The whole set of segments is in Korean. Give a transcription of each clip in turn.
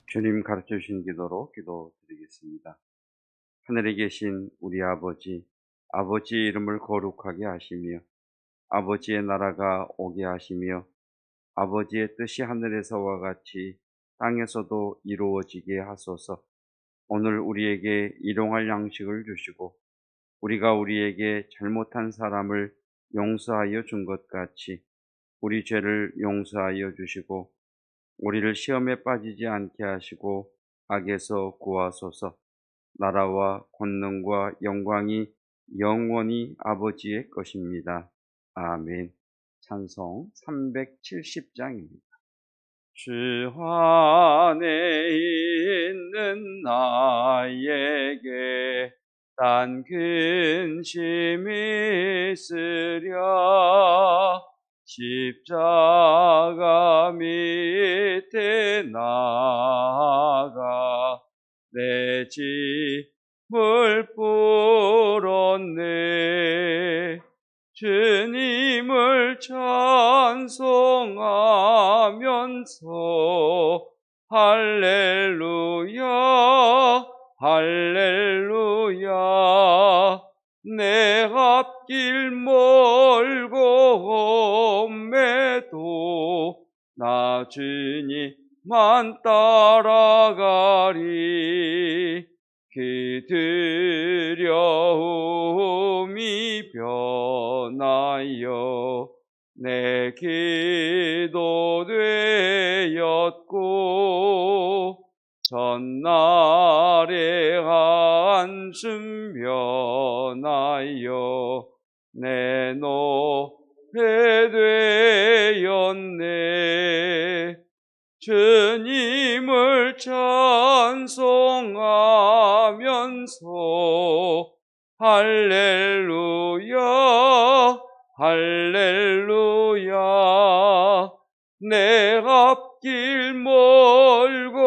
주님 가르쳐 주신 기도로 기도드리겠습니다. 하늘에 계신 우리 아버지, 아버지의 이름을 거룩하게 하시며 아버지의 나라가 오게 하시며 아버지의 뜻이 하늘에서와 같이 땅에서도 이루어지게 하소서. 오늘 우리에게 일용할 양식을 주시고 우리가 우리에게 잘못한 사람을 용서하여 준 것 같이 우리 죄를 용서하여 주시고 우리를 시험에 빠지지 않게 하시고 악에서 구하소서. 나라와 권능과 영광이 영원히 아버지의 것입니다. 아멘. 찬송 370장입니다. 주 안에 있는 나에게 단 근심이 있으랴. 십자가 밑에 나아가 내 짐을 풀었네. 주님을 찬송하면서 할렐루야 할렐루야. 내 앞길 멀고 험해도 나 주님만 따라가리. 그 두려움이 변하여 내 기도 되었고 전날의 한숨 변하여 내 노래 되었네. 주님을 찬송하면서 할렐루야 할렐루야. 내 앞길 멀고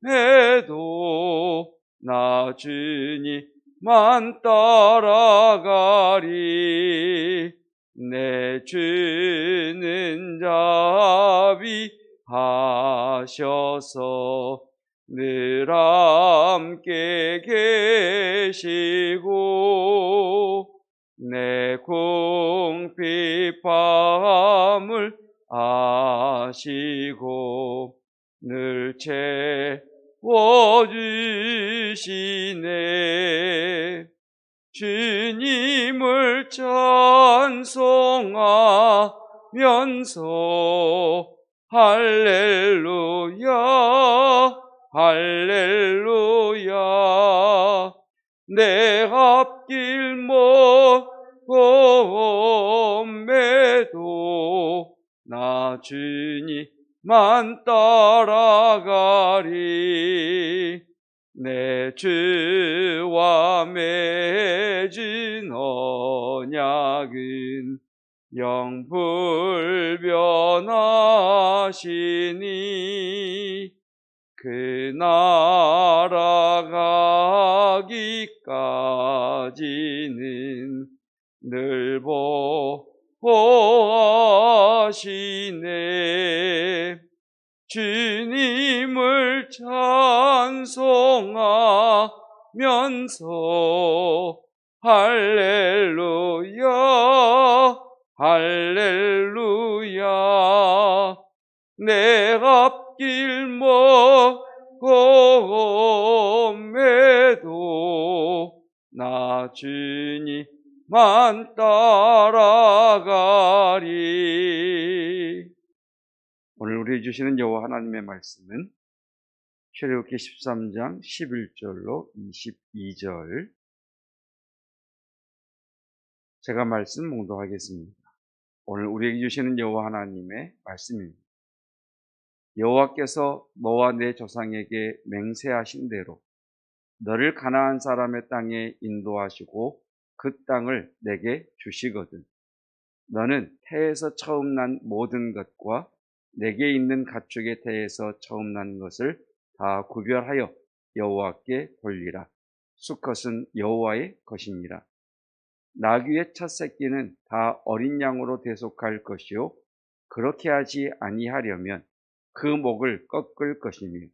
해도 나 주님만 따라가리. 내 주는 자비하셔서 늘 함께 계시고 내 궁핍함을 아시고 늘 채워주시네. 주님을 찬송하면서 할렐루야 할렐루야. 내 앞길 멀고 험해도 나 주님만 따라가리. 내 주와 맺은 언약은 영불변하시니 그 나라 가기까지는 늘 보호하시네. 주님을 찬송하면서 할렐루야 할렐루야. 내 앞길 멀고 험해도 나 주님만 따라가리. 오늘 우리 주시는 여호와 하나님의 말씀은 출애굽기 13장 11절로 22절. 제가 말씀 몽독하겠습니다. 오늘 우리에게 주시는 여호와 하나님의 말씀입니다. 여호와께서 너와 내 조상에게 맹세하신 대로 너를 가나안 사람의 땅에 인도하시고 그 땅을 내게 주시거든 너는 태에서 처음 난 모든 것과 내게 있는 가축의 태에서 처음 난 것을 다 구별하여 여호와께 돌리라. 수컷은 여호와의 것이니라. 나귀의 첫 새끼는 다 어린 양으로 대속할 것이요 그렇게 하지 아니하려면 그 목을 꺾을 것이며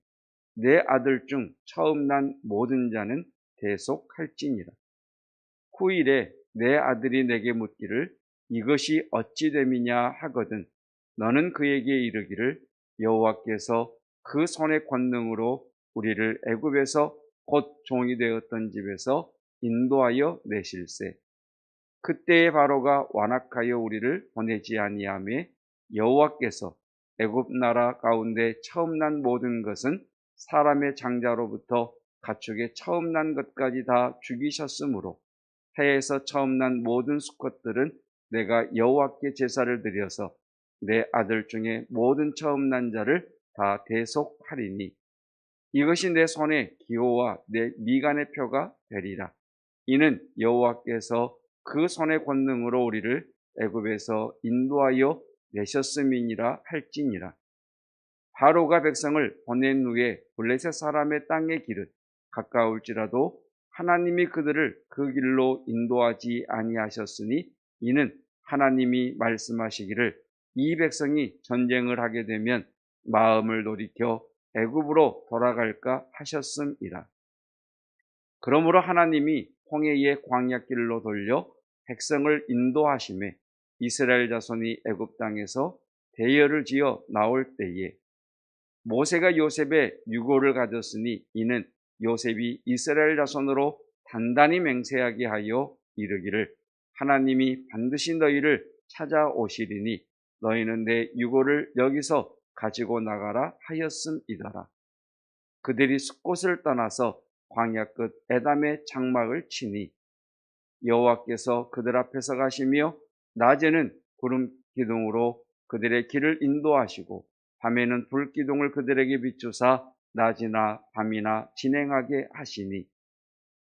내 아들 중 처음 난 모든 자는 대속할지니라. 후일에 내 아들이 내게 묻기를 이것이 어찌 됨이냐 하거든 너는 그에게 이르기를 여호와께서 그 손의 권능으로 우리를 애굽에서 곧 종이 되었던 집에서 인도하여 내실세. 그때의 바로가 완악하여 우리를 보내지 아니하며 여호와께서 애굽 나라 가운데 처음 난 모든 것은 사람의 장자로부터 가축의 처음 난 것까지 다 죽이셨으므로 해에서 처음 난 모든 수컷들은 내가 여호와께 제사를 드려서 내 아들 중에 모든 처음 난 자를 다 대속하리니 이것이 내 손의 기호와 내 미간의 표가 되리라. 이는 여호와께서 그 손의 권능으로 우리를 애굽에서 인도하여 내셨음이니라 할지니라. 바로가 백성을 보낸 후에 블레셋 사람의 땅의 길은 가까울지라도 하나님이 그들을 그 길로 인도하지 아니하셨으니 이는 하나님이 말씀하시기를 이 백성이 전쟁을 하게 되면 마음을 돌이켜 애굽으로 돌아갈까 하셨음이라. 그러므로 하나님이 홍해의 광야길로 돌려 백성을 인도하심에 이스라엘 자손이 애굽 땅에서 대열을 지어 나올 때에 모세가 요셉의 유고를 가졌으니 이는 요셉이 이스라엘 자손으로 단단히 맹세하게 하여 이르기를 하나님이 반드시 너희를 찾아오시리니 너희는 내 유고를 여기서 가지고 나가라 하였음이더라. 그들이 숫곳을 떠나서 광야 끝 에담의 장막을 치니 여호와께서 그들 앞에서 가시며 낮에는 구름 기둥으로 그들의 길을 인도하시고 밤에는 불 기둥을 그들에게 비추사 낮이나 밤이나 진행하게 하시니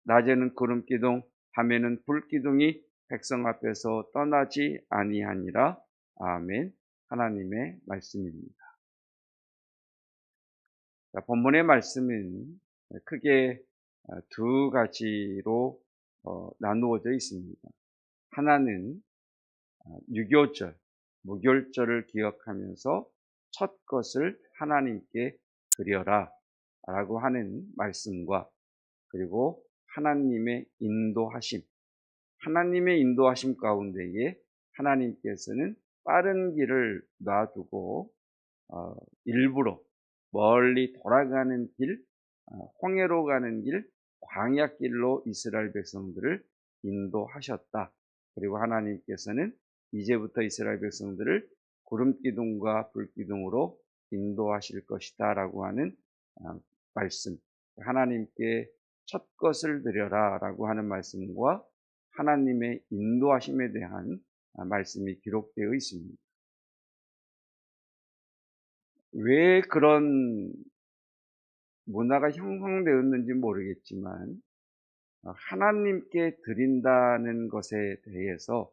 낮에는 구름 기둥 밤에는 불 기둥이 백성 앞에서 떠나지 아니하니라. 아멘. 하나님의 말씀입니다. 본문의 말씀은 크게 두 가지로 나누어져 있습니다. 하나는 유교절, 무교절을 기억하면서 첫 것을 하나님께 드려라 라고 하는 말씀과 그리고 하나님의 인도하심, 하나님의 인도하심 가운데에 하나님께서는 빠른 길을 놔두고 일부러 멀리 돌아가는 길, 홍해로 가는 길, 광야길로 이스라엘 백성들을 인도하셨다. 그리고 하나님께서는 이제부터 이스라엘 백성들을 구름기둥과 불기둥으로 인도하실 것이다 라고 하는 말씀, 하나님께 첫 것을 드려라 라고 하는 말씀과 하나님의 인도하심에 대한 말씀이 기록되어 있습니다. 왜 그런 문화가 형성되었는지 모르겠지만 하나님께 드린다는 것에 대해서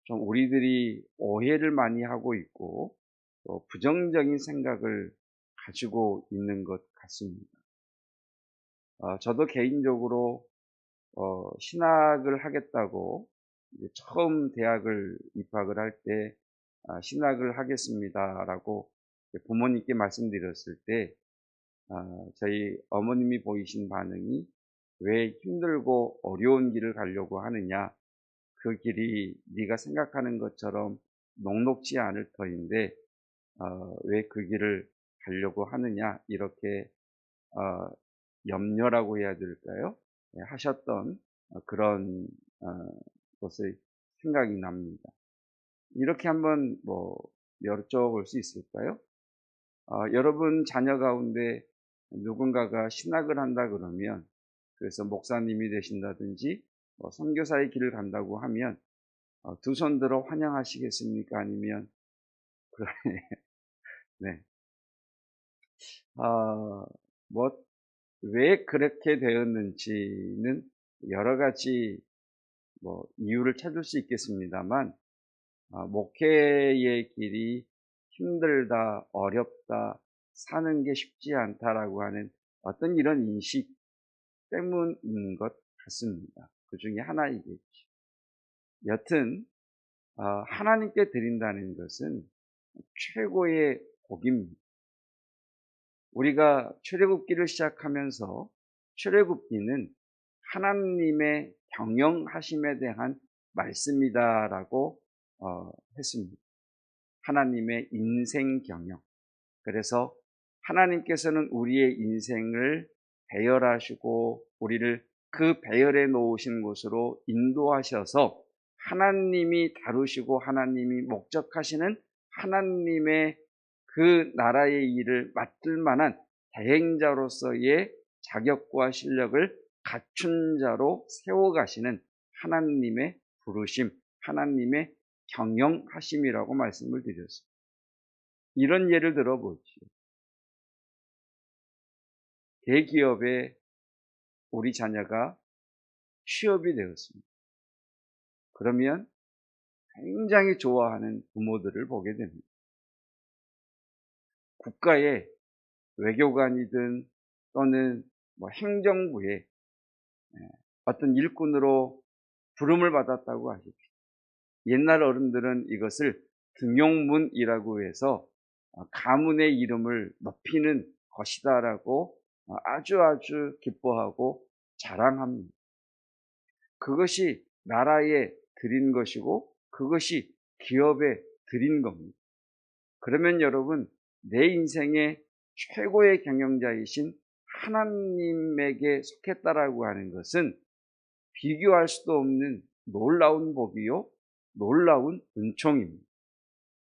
좀 우리들이 오해를 많이 하고 있고 또 부정적인 생각을 가지고 있는 것 같습니다. 저도 개인적으로 신학을 하겠다고 처음 대학을 입학을 할 때 신학을 하겠습니다라고 부모님께 말씀드렸을 때 저희 어머님이 보이신 반응이 왜 힘들고 어려운 길을 가려고 하느냐, 그 길이 네가 생각하는 것처럼 녹록지 않을 터인데 왜 그 길을 가려고 하느냐, 이렇게 염려라고 해야 될까요? 하셨던 그런 것을 생각이 납니다. 이렇게 한번 여쭤볼 수 있을까요? 여러분 자녀 가운데 누군가가 신학을 한다 그러면, 그래서 목사님이 되신다든지 선교사의 길을 간다고 하면 두 손 들어 환영하시겠습니까? 아니면 네. 왜 그렇게 되었는지는 여러 가지 이유를 찾을 수 있겠습니다만 목회의 길이 힘들다, 어렵다, 사는 게 쉽지 않다라고 하는 어떤 이런 인식 때문인 것 같습니다. 그 중에 하나이겠죠. 여튼 하나님께 드린다는 것은 최고의 복입니다. 우리가 출애굽기를 시작하면서 출애굽기는 하나님의 경영하심에 대한 말씀이다라고 했습니다. 하나님의 인생 경영. 그래서 하나님께서는 우리의 인생을 배열하시고 우리를 그 배열해 놓으신 곳으로 인도하셔서 하나님이 다루시고 하나님이 목적하시는 하나님의 그 나라의 일을 맡을 만한 대행자로서의 자격과 실력을 갖춘 자로 세워가시는 하나님의 부르심, 하나님의 경영하심이라고 말씀을 드렸습니다. 이런 예를 들어보죠. 대기업에 우리 자녀가 취업이 되었습니다. 그러면 굉장히 좋아하는 부모들을 보게 됩니다. 국가의 외교관이든 또는 행정부의 어떤 일꾼으로 부름을 받았다고 하십시오. 옛날 어른들은 이것을 등용문이라고 해서 가문의 이름을 높이는 것이다라고 아주 기뻐하고 자랑합니다. 그것이 나라에 드린 것이고 그것이 기업에 드린 겁니다. 그러면 여러분, 내 인생의 최고의 경영자이신 하나님에게 속했다라고 하는 것은 비교할 수도 없는 놀라운 복이요, 놀라운 은총입니다.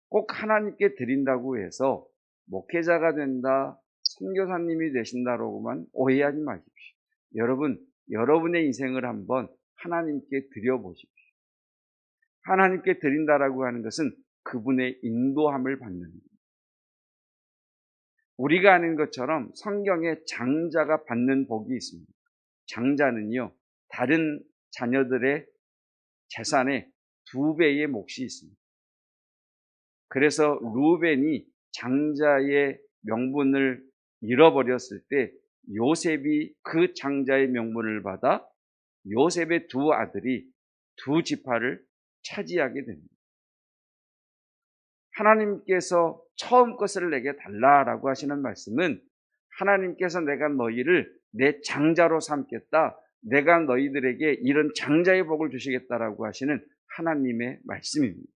꼭 하나님께 드린다고 해서 목회자가 된다, 선교사님이 되신다라고만 오해하지 마십시오. 여러분, 여러분의 인생을 한번 하나님께 드려보십시오. 하나님께 드린다라고 하는 것은 그분의 인도함을 받는 겁니다. 우리가 아는 것처럼 성경에 장자가 받는 복이 있습니다. 장자는요, 다른 자녀들의 재산의 2배의 몫이 있습니다. 그래서 루벤이 장자의 명분을 잃어버렸을 때 요셉이 그 장자의 명분을 받아 요셉의 2 아들이 2 지파를 차지하게 됩니다. 하나님께서 처음 것을 내게 달라라고 하시는 말씀은 하나님께서 내가 너희를 내 장자로 삼겠다, 내가 너희들에게 이런 장자의 복을 주시겠다라고 하시는 하나님의 말씀입니다.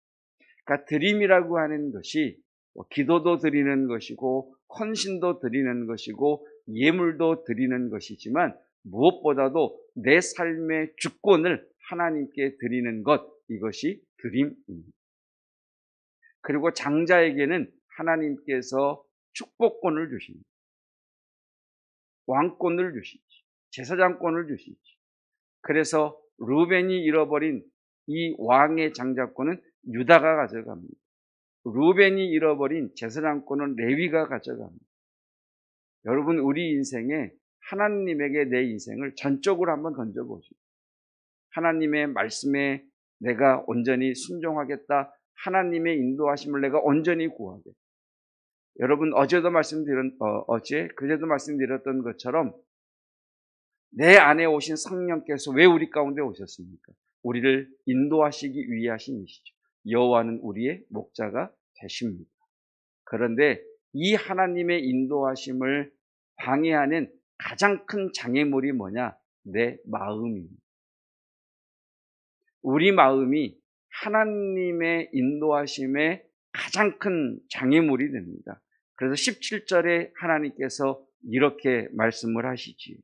그러니까 드림이라고 하는 것이 기도도 드리는 것이고 헌신도 드리는 것이고 예물도 드리는 것이지만 무엇보다도 내 삶의 주권을 하나님께 드리는 것, 이것이 드림입니다. 그리고 장자에게는 하나님께서 축복권을 주십니다. 왕권을 주시지, 제사장권을 주시지. 그래서 루벤이 잃어버린 이 왕의 장자권은 유다가 가져갑니다. 루벤이 잃어버린 제사장권은 레위가 가져갑니다. 여러분, 우리 인생에 하나님에게 내 인생을 전적으로 한번 던져보시오. 하나님의 말씀에 내가 온전히 순종하겠다, 하나님의 인도하심을 내가 온전히 구하겠다. 여러분, 그제도 말씀드렸던 것처럼 내 안에 오신 성령께서 왜 우리 가운데 오셨습니까? 우리를 인도하시기 위해 하신 이시죠. 여호와는 우리의 목자가 되십니다. 그런데 이 하나님의 인도하심을 방해하는 가장 큰 장애물이 뭐냐? 내 마음입니다. 우리 마음이 하나님의 인도하심의 가장 큰 장애물이 됩니다. 그래서 17절에 하나님께서 이렇게 말씀을 하시지.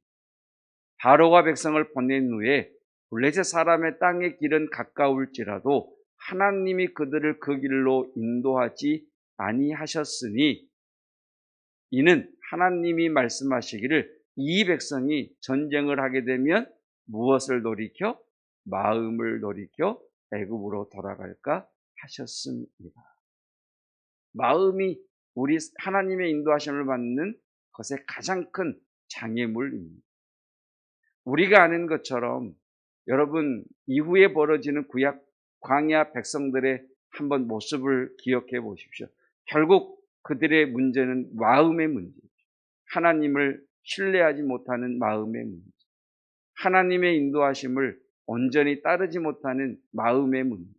바로가 백성을 보낸 후에 블레셋 사람의 땅의 길은 가까울지라도 하나님이 그들을 그 길로 인도하지 아니하셨으니, 이는 하나님이 말씀하시기를 이 백성이 전쟁을 하게 되면 무엇을 돌이켜? 마음을 돌이켜 애굽으로 돌아갈까 하셨습니다. 마음이 우리 하나님의 인도하심을 받는 것의 가장 큰 장애물입니다. 우리가 아는 것처럼 여러분, 이후에 벌어지는 구약 광야 백성들의 한번 모습을 기억해 보십시오. 결국 그들의 문제는 마음의 문제죠. 하나님을 신뢰하지 못하는 마음의 문제, 하나님의 인도하심을 온전히 따르지 못하는 마음의 문제,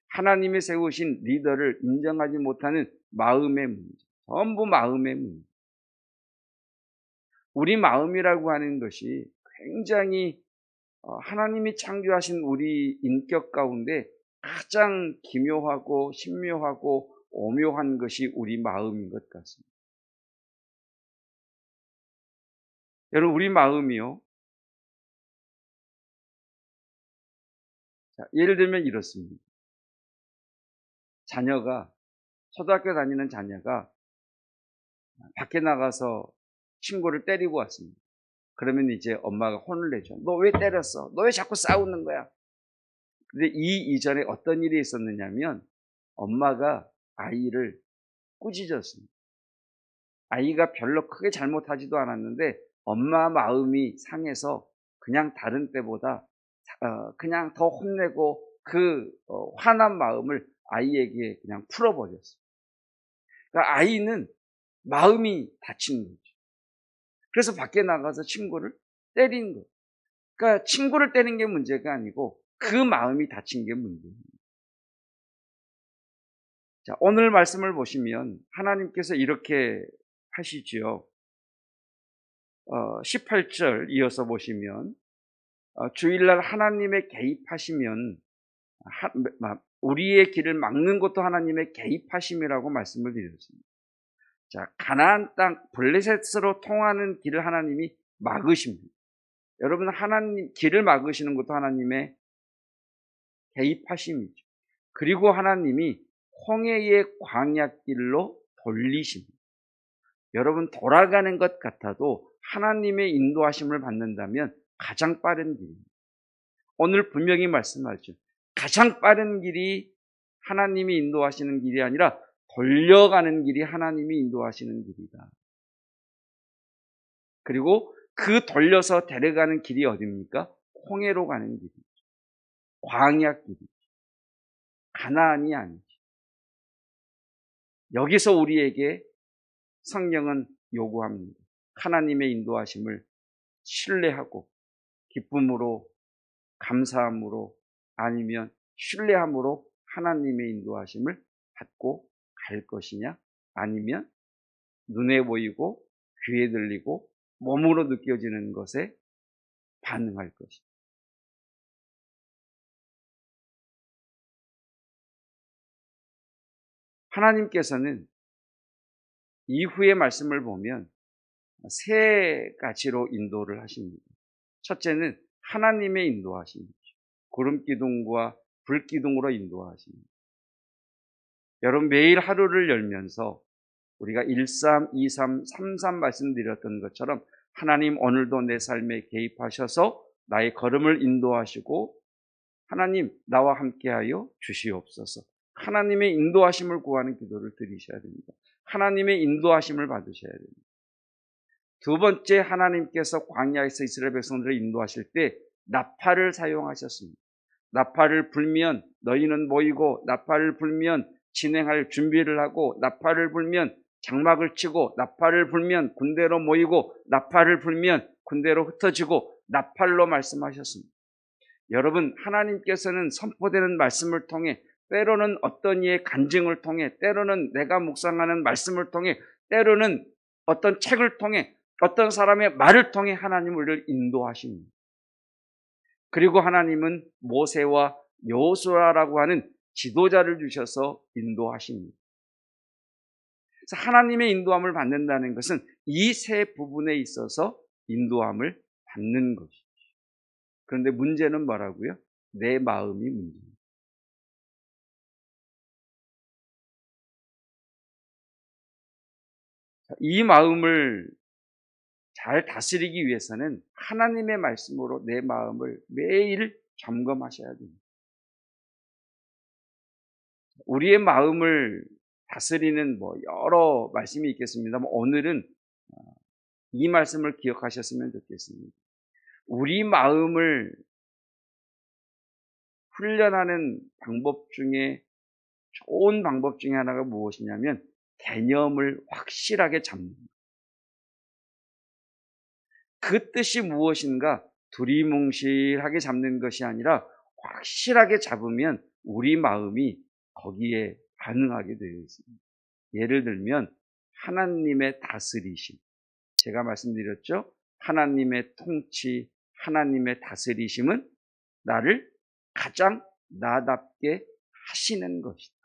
하나님이 세우신 리더를 인정하지 못하는 마음의 문제, 전부 마음의 문제. 우리 마음이라고 하는 것이 굉장히 하나님이 창조하신 우리 인격 가운데 가장 기묘하고 신묘하고 오묘한 것이 우리 마음인 것 같습니다. 여러분, 우리 마음이요. 자, 예를 들면 이렇습니다. 초등학교 다니는 자녀가 밖에 나가서 친구를 때리고 왔습니다. 그러면 이제 엄마가 혼을 내죠. 너 왜 때렸어? 너 왜 자꾸 싸우는 거야? 근데 이 이전에 어떤 일이 있었느냐면 엄마가 아이를 꾸짖었습니다. 아이가 별로 크게 잘못하지도 않았는데 엄마 마음이 상해서 그냥 다른 때보다 그냥 더 혼내고 그 화난 마음을 아이에게 그냥 풀어버렸어요. 그러니까 아이는 마음이 다친 거죠. 그래서 밖에 나가서 친구를 때린 거예요. 그러니까 친구를 때린 게 문제가 아니고 그 마음이 다친 게 문제입니다. 자, 오늘 말씀을 보시면 하나님께서 이렇게 하시지요. 18절 이어서 보시면 주일날 하나님의 개입하시면 우리의 길을 막는 것도 하나님의 개입하심이라고 말씀을 드렸습니다. 자, 가나안 땅 블레셋으로 통하는 길을 하나님이 막으십니다. 여러분, 하나님 길을 막으시는 것도 하나님의 개입하심이죠. 그리고 하나님이 홍해의 광야길로 돌리십니다. 여러분, 돌아가는 것 같아도 하나님의 인도하심을 받는다면 가장 빠른 길입니다. 오늘 분명히 말씀하죠. 가장 빠른 길이 하나님이 인도하시는 길이 아니라 돌려가는 길이 하나님이 인도하시는 길이다. 그리고 그 돌려서 데려가는 길이 어디입니까? 홍해로 가는 길이죠. 광야 길이죠. 가나안이 아니죠. 여기서 우리에게 성경은 요구합니다. 하나님의 인도하심을 신뢰하고 기쁨으로, 감사함으로, 아니면 신뢰함으로 하나님의 인도하심을 받고 갈 것이냐, 아니면 눈에 보이고 귀에 들리고 몸으로 느껴지는 것에 반응할 것이냐. 하나님께서는 이후의 말씀을 보면 세 가지로 인도를 하십니다. 첫째는 하나님의 인도하심이죠. 구름기둥과 불기둥으로 인도하십니다. 여러분, 매일 하루를 열면서 우리가 13, 23, 33 말씀드렸던 것처럼 하나님 오늘도 내 삶에 개입하셔서 나의 걸음을 인도하시고 하나님 나와 함께하여 주시옵소서. 하나님의 인도하심을 구하는 기도를 드리셔야 됩니다. 하나님의 인도하심을 받으셔야 됩니다. 두 번째, 하나님께서 광야에서 이스라엘 백성들을 인도하실 때 나팔을 사용하셨습니다. 나팔을 불면 너희는 모이고, 나팔을 불면 진행할 준비를 하고, 나팔을 불면 장막을 치고, 나팔을 불면 군대로 모이고, 나팔을 불면 군대로 흩어지고, 나팔로 말씀하셨습니다. 여러분, 하나님께서는 선포되는 말씀을 통해, 때로는 어떤 이의 간증을 통해, 때로는 내가 묵상하는 말씀을 통해, 때로는 어떤 책을 통해, 어떤 사람의 말을 통해 하나님 우리를 인도하십니다. 그리고 하나님은 모세와 여호수아라고 하는 지도자를 주셔서 인도하십니다. 그래서 하나님의 인도함을 받는다는 것은 이 세 부분에 있어서 인도함을 받는 것이죠. 그런데 문제는 뭐라고요? 내 마음이 문제입니다. 이 마음을 잘 다스리기 위해서는 하나님의 말씀으로 내 마음을 매일 점검하셔야 됩니다. 우리의 마음을 다스리는 여러 말씀이 있겠습니다만 오늘은 이 말씀을 기억하셨으면 좋겠습니다. 우리 마음을 훈련하는 방법 중에 좋은 방법 중에 하나가 무엇이냐면 개념을 확실하게 잡는 것. 그 뜻이 무엇인가 두리뭉실하게 잡는 것이 아니라 확실하게 잡으면 우리 마음이 거기에 반응하게 되어 있습니다. 예를 들면 하나님의 다스리심, 제가 말씀드렸죠. 하나님의 통치, 하나님의 다스리심은 나를 가장 나답게 하시는 것이다.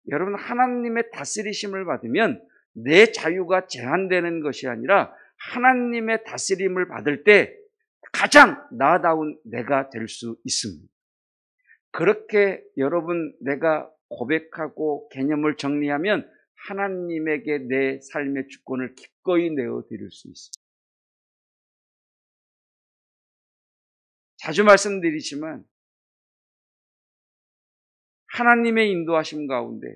여러분, 하나님의 다스리심을 받으면 내 자유가 제한되는 것이 아니라 하나님의 다스림을 받을 때 가장 나다운 내가 될 수 있습니다. 그렇게 여러분, 내가 고백하고 개념을 정리하면 하나님에게 내 삶의 주권을 기꺼이 내어드릴 수 있습니다. 자주 말씀드리지만 하나님의 인도하심 가운데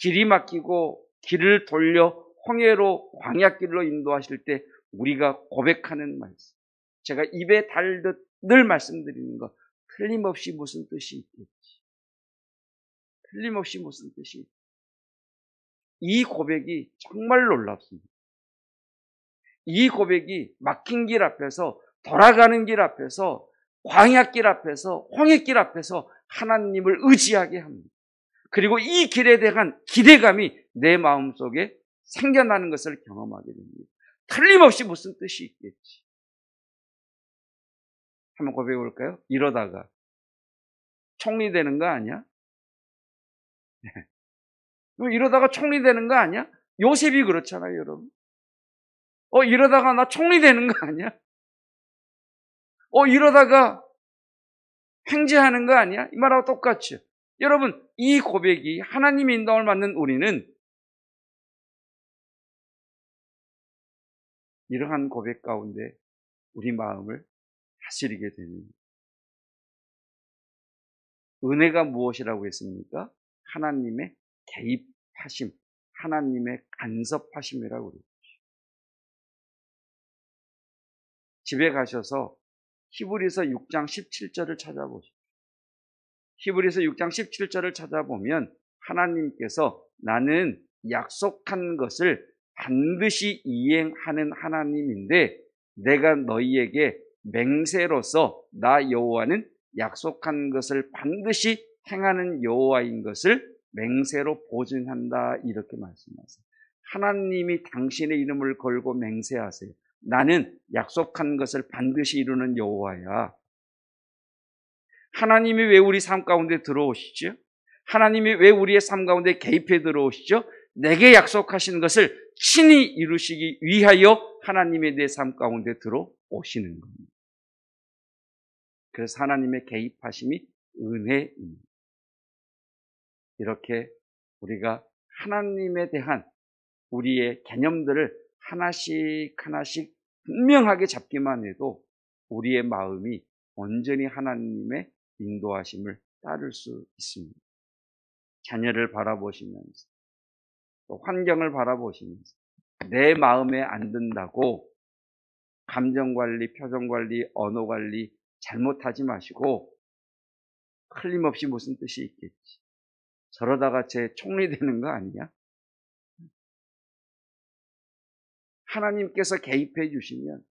길이 막히고 길을 돌려 홍해로 광야길로 인도하실 때 우리가 고백하는 말씀, 제가 입에 달듯 늘 말씀드리는 것, 틀림없이 무슨 뜻이 있겠지. 틀림없이 무슨 뜻이 있겠지. 이 고백이 정말 놀랍습니다. 이 고백이 막힌 길 앞에서, 돌아가는 길 앞에서, 광야길 앞에서, 홍해길 앞에서 하나님을 의지하게 합니다. 그리고 이 길에 대한 기대감이 내 마음속에 생겨나는 것을 경험하게 됩니다. 틀림없이 무슨 뜻이 있겠지. 한번 고백해 볼까요? 이러다가 총리 되는 거 아니야? 네. 이러다가 총리 되는 거 아니야? 요셉이 그렇잖아요, 여러분. 이러다가 나 총리 되는 거 아니야? 이러다가 횡재하는 거 아니야? 이 말하고 똑같죠. 여러분, 이 고백이 하나님의 인도함을 받는 우리는 이러한 고백 가운데 우리 마음을 다스리게 됩니다. 은혜가 무엇이라고 했습니까? 하나님의 개입하심, 하나님의 간섭하심이라고 그랬죠. 집에 가셔서 히브리서 6장 17절을 찾아보십시오. 히브리서 6장 17절을 찾아보면 하나님께서 나는 약속한 것을 반드시 이행하는 하나님인데 내가 너희에게 맹세로서 나 여호와는 약속한 것을 반드시 행하는 여호와인 것을 맹세로 보증한다, 이렇게 말씀하세요. 하나님이 당신의 이름을 걸고 맹세하세요. 나는 약속한 것을 반드시 이루는 여호와야. 하나님이 왜 우리 삶 가운데 들어오시죠? 하나님이 왜 우리의 삶 가운데 개입해 들어오시죠? 내게 약속하신 것을 친히 이루시기 위하여 하나님의 내 삶 가운데 들어오시는 겁니다. 그래서 하나님의 개입하심이 은혜입니다. 이렇게 우리가 하나님에 대한 우리의 개념들을 하나씩 하나씩 분명하게 잡기만 해도 우리의 마음이 온전히 하나님의 인도하심을 따를 수 있습니다. 자녀를 바라보시면서 또 환경을 바라보시면서 내 마음에 안 든다고 감정관리, 표정관리, 언어관리 잘못하지 마시고 틀림없이 무슨 뜻이 있겠지. 저러다가 제 총리 되는 거 아니냐? 하나님께서 개입해 주시면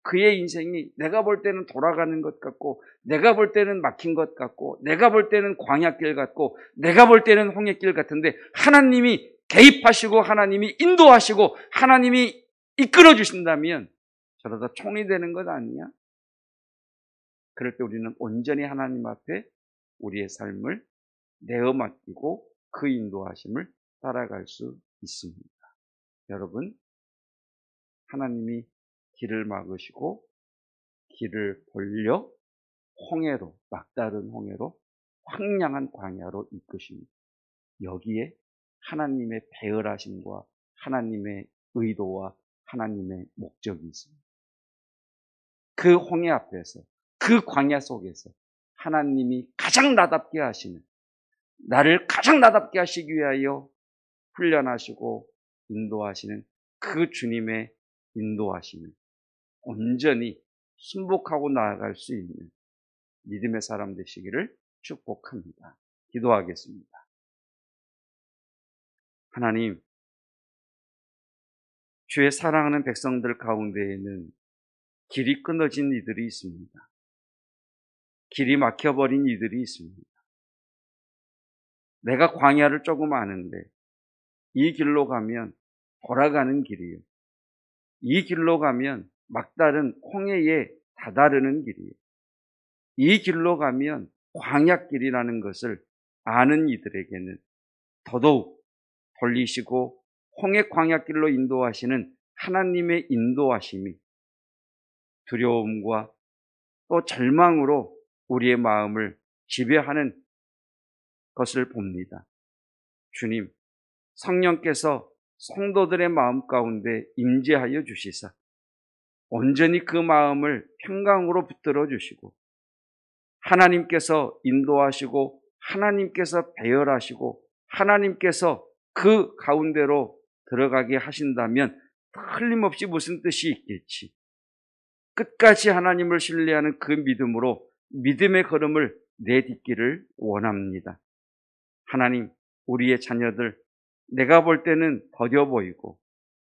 그의 인생이 내가 볼 때는 돌아가는 것 같고, 내가 볼 때는 막힌 것 같고, 내가 볼 때는 광야길 같고, 내가 볼 때는 홍해길 같은데 하나님이 개입하시고 하나님이 인도하시고 하나님이 이끌어 주신다면 저러다 총리 되는 것 아니냐? 그럴 때 우리는 온전히 하나님 앞에 우리의 삶을 내어 맡기고 그 인도하심을 따라갈 수 있습니다. 여러분, 하나님이 길을 막으시고 길을 벌려 홍해로, 막다른 홍해로 황량한 광야로 이끄십니다. 여기에 하나님의 배열하심과 하나님의 의도와 하나님의 목적이 있습니다. 그 홍해 앞에서, 그 광야 속에서 하나님이 가장 나답게 하시는, 나를 가장 나답게 하시기 위하여 훈련하시고 인도하시는 그 주님의 인도하심을 온전히 순복하고 나아갈 수 있는 믿음의 사람 되시기를 축복합니다. 기도하겠습니다. 하나님, 주의 사랑하는 백성들 가운데에는 길이 끊어진 이들이 있습니다. 길이 막혀버린 이들이 있습니다. 내가 광야를 조금 아는데 이 길로 가면 돌아가는 길이요. 이 길로 가면 막다른 홍해에 다다르는 길이에요. 이 길로 가면 광야길이라는 것을 아는 이들에게는 더더욱 돌리시고 홍해 광야길로 인도하시는 하나님의 인도하심이 두려움과 또 절망으로 우리의 마음을 지배하는 것을 봅니다. 주님, 성령께서 성도들의 마음 가운데 임재하여 주시사 온전히 그 마음을 평강으로 붙들어 주시고 하나님께서 인도하시고 하나님께서 배열하시고 하나님께서 그 가운데로 들어가게 하신다면 틀림없이 무슨 뜻이 있겠지. 끝까지 하나님을 신뢰하는 그 믿음으로 믿음의 걸음을 내딛기를 원합니다. 하나님, 우리의 자녀들 내가 볼 때는 더뎌 보이고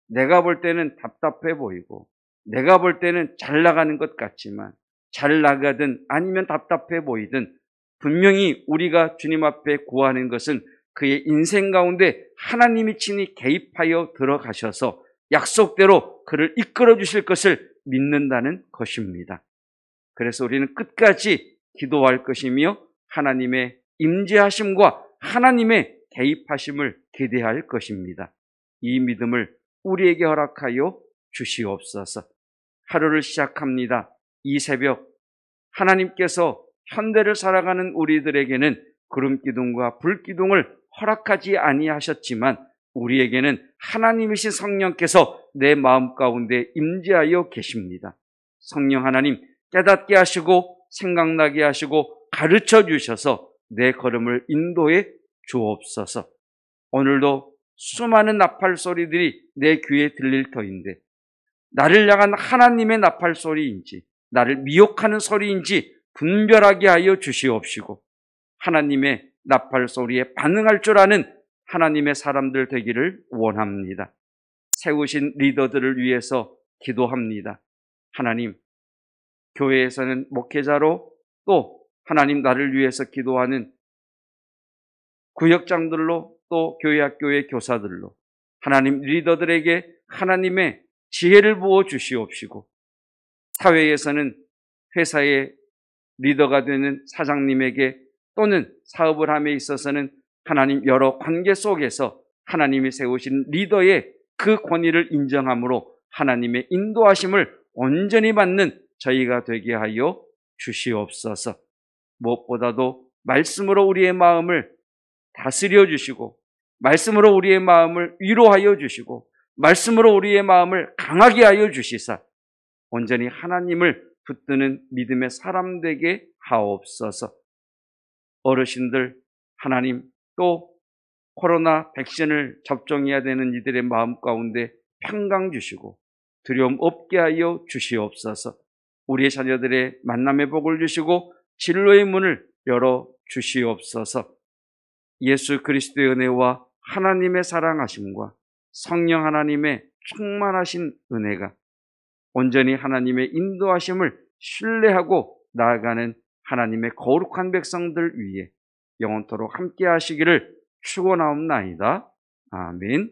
내가 볼 때는 답답해 보이고 내가 볼 때는 잘 나가는 것 같지만 잘 나가든 아니면 답답해 보이든 분명히 우리가 주님 앞에 구하는 것은 그의 인생 가운데 하나님이 친히 개입하여 들어가셔서 약속대로 그를 이끌어 주실 것을 믿는다는 것입니다. 그래서 우리는 끝까지 기도할 것이며 하나님의 임재하심과 하나님의 개입하심을 기대할 것입니다. 이 믿음을 우리에게 허락하여 주시옵소서. 하루를 시작합니다. 이 새벽 하나님께서 현대를 살아가는 우리들에게는 구름기둥과 불기둥을 허락하지 아니하셨지만 우리에게는 하나님이신 성령께서 내 마음 가운데 임재하여 계십니다. 성령 하나님 깨닫게 하시고 생각나게 하시고 가르쳐 주셔서 내 걸음을 인도해 주옵소서. 오늘도 수많은 나팔 소리들이 내 귀에 들릴 터인데 나를 향한 하나님의 나팔 소리인지 나를 미혹하는 소리인지 분별하게 하여 주시옵시고 하나님의 나팔 소리에 반응할 줄 아는 하나님의 사람들 되기를 원합니다. 세우신 리더들을 위해서 기도합니다. 하나님, 교회에서는 목회자로 또 하나님 나를 위해서 기도하는 구역장들로 또 교회 학교의 교사들로 하나님 리더들에게 하나님의 지혜를 부어 주시옵시고 사회에서는 회사의 리더가 되는 사장님에게 또는 사업을 함에 있어서는 하나님 여러 관계 속에서 하나님이 세우신 리더의 그 권위를 인정함으로 하나님의 인도하심을 온전히 받는 저희가 되게 하여 주시옵소서. 무엇보다도 말씀으로 우리의 마음을 다스려 주시고 말씀으로 우리의 마음을 위로하여 주시고 말씀으로 우리의 마음을 강하게 하여 주시사 온전히 하나님을 붙드는 믿음의 사람 되게 하옵소서. 어르신들 하나님 또 코로나 백신을 접종해야 되는 이들의 마음 가운데 평강 주시고 두려움 없게 하여 주시옵소서. 우리의 자녀들의 만남의 복을 주시고 진로의 문을 열어 주시옵소서. 예수 그리스도의 은혜와 하나님의 사랑하심과 성령 하나님의 충만하신 은혜가 온전히 하나님의 인도하심을 신뢰하고 나아가는 하나님의 거룩한 백성들 위에 영원토록 함께 하시기를 축원하옵나이다. 아멘.